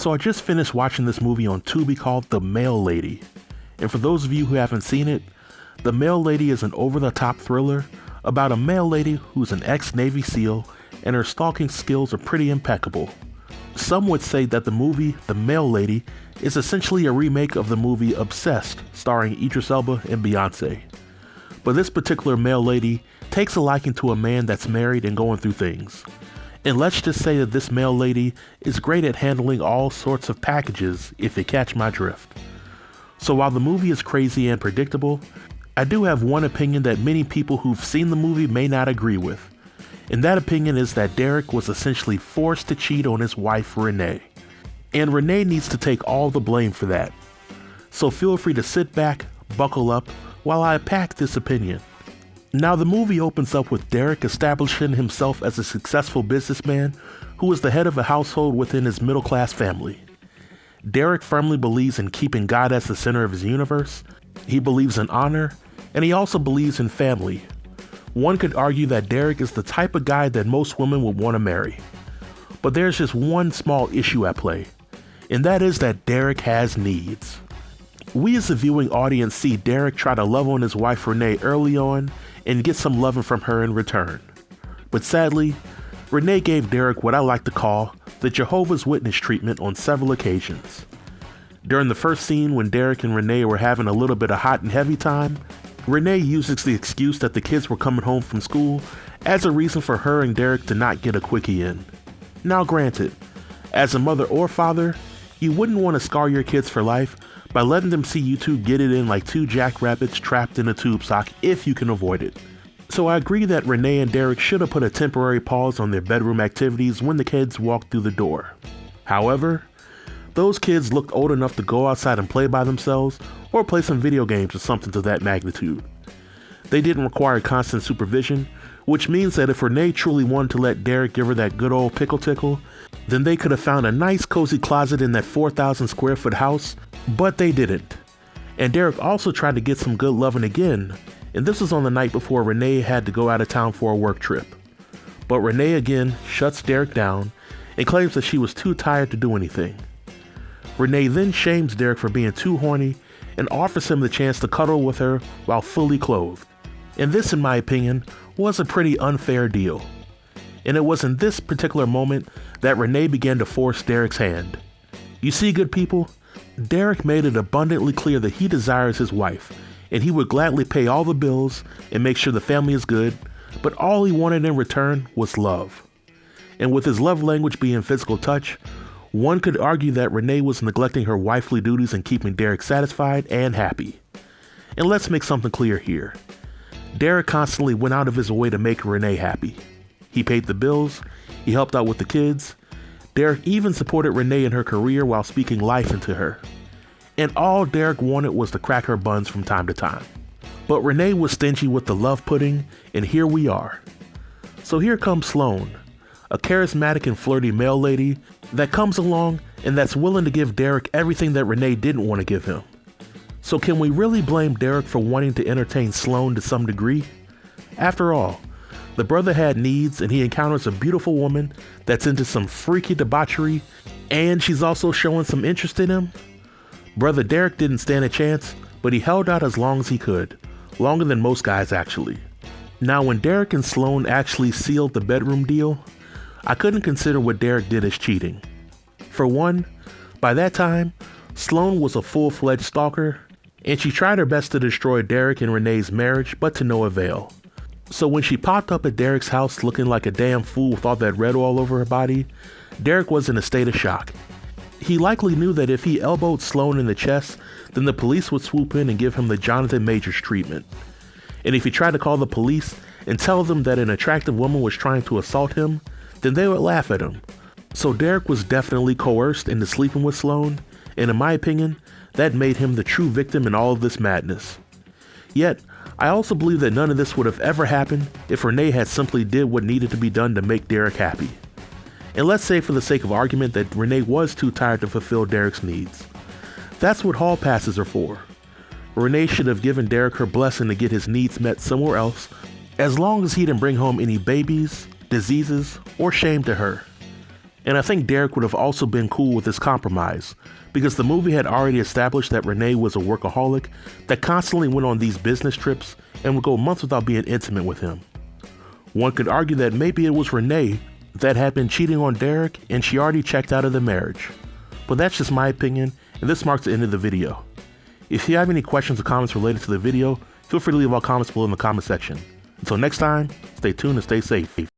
So I just finished watching this movie on Tubi called The Mail Lady. And for those of you who haven't seen it, The Mail Lady is an over-the-top thriller about a mail lady who's an ex-Navy SEAL and her stalking skills are pretty impeccable. Some would say that the movie The Mail Lady is essentially a remake of the movie Obsessed, starring Idris Elba and Beyonce. But this particular mail lady takes a liking to a man that's married and going through things. And let's just say that this mail lady is great at handling all sorts of packages, if you catch my drift. So while the movie is crazy and predictable, I do have one opinion that many people who've seen the movie may not agree with. And that opinion is that Derek was essentially forced to cheat on his wife, Renee. And Renee needs to take all the blame for that. So feel free to sit back, buckle up, while I unpack this opinion. Now the movie opens up with Derek establishing himself as a successful businessman who is the head of a household within his middle-class family. Derek firmly believes in keeping God as the center of his universe, he believes in honor, and he also believes in family. One could argue that Derek is the type of guy that most women would want to marry. But there's just one small issue at play, and that is that Derek has needs. We as the viewing audience see Derek try to love on his wife Renee early on and get some loving from her in return. But sadly, Renee gave Derek what I like to call the Jehovah's Witness treatment on several occasions. During the first scene when Derek and Renee were having a little bit of hot and heavy time, Renee uses the excuse that the kids were coming home from school as a reason for her and Derek to not get a quickie in. Now granted, as a mother or father, you wouldn't want to scar your kids for life by letting them see you two get it in like two jackrabbits trapped in a tube sock if you can avoid it. So I agree that Renee and Derek should have put a temporary pause on their bedroom activities when the kids walked through the door. However, those kids looked old enough to go outside and play by themselves or play some video games or something to that magnitude. They didn't require constant supervision, which means that if Renee truly wanted to let Derek give her that good old pickle tickle, then they could have found a nice cozy closet in that 4,000 square foot house, but they didn't. And Derek also tried to get some good loving again, and this was on the night before Renee had to go out of town for a work trip. But Renee again shuts Derek down and claims that she was too tired to do anything. Renee then shames Derek for being too horny and offers him the chance to cuddle with her while fully clothed. And this, in my opinion, was a pretty unfair deal. And it was in this particular moment that Renee began to force Derek's hand. You see, good people, Derek made it abundantly clear that he desires his wife, and he would gladly pay all the bills and make sure the family is good, but all he wanted in return was love. And with his love language being physical touch, one could argue that Renee was neglecting her wifely duties and keeping Derek satisfied and happy. And let's make something clear here. Derek constantly went out of his way to make Renee happy. He paid the bills, he helped out with the kids. Derek even supported Renee in her career while speaking life into her. And all Derek wanted was to crack her buns from time to time. But Renee was stingy with the love pudding, and here we are. So here comes Sloane, a charismatic and flirty mail lady that comes along and that's willing to give Derek everything that Renee didn't want to give him. So can we really blame Derek for wanting to entertain Sloane to some degree? After all, the brother had needs and he encounters a beautiful woman that's into some freaky debauchery and she's also showing some interest in him. Brother Derek didn't stand a chance, but he held out as long as he could, longer than most guys actually. Now when Derek and Sloane actually sealed the bedroom deal, I couldn't consider what Derek did as cheating. For one, by that time, Sloane was a full-fledged stalker, and she tried her best to destroy Derek and Renee's marriage, but to no avail. So when she popped up at Derek's house looking like a damn fool with all that red all over her body, Derek was in a state of shock. He likely knew that if he elbowed Sloane in the chest, then the police would swoop in and give him the Jonathan Majors treatment. And if he tried to call the police and tell them that an attractive woman was trying to assault him, then they would laugh at him. So Derek was definitely coerced into sleeping with Sloane, and in my opinion, that made him the true victim in all of this madness. Yet, I also believe that none of this would have ever happened if Renee had simply did what needed to be done to make Derek happy. And let's say for the sake of argument that Renee was too tired to fulfill Derek's needs. That's what hall passes are for. Renee should have given Derek her blessing to get his needs met somewhere else, as long as he didn't bring home any babies, diseases, or shame to her. And I think Derek would have also been cool with this compromise, because the movie had already established that Renee was a workaholic that constantly went on these business trips and would go months without being intimate with him. One could argue that maybe it was Renee that had been cheating on Derek and she already checked out of the marriage. But that's just my opinion, and this marks the end of the video. If you have any questions or comments related to the video, feel free to leave all comments below in the comment section. Until next time, stay tuned and stay safe.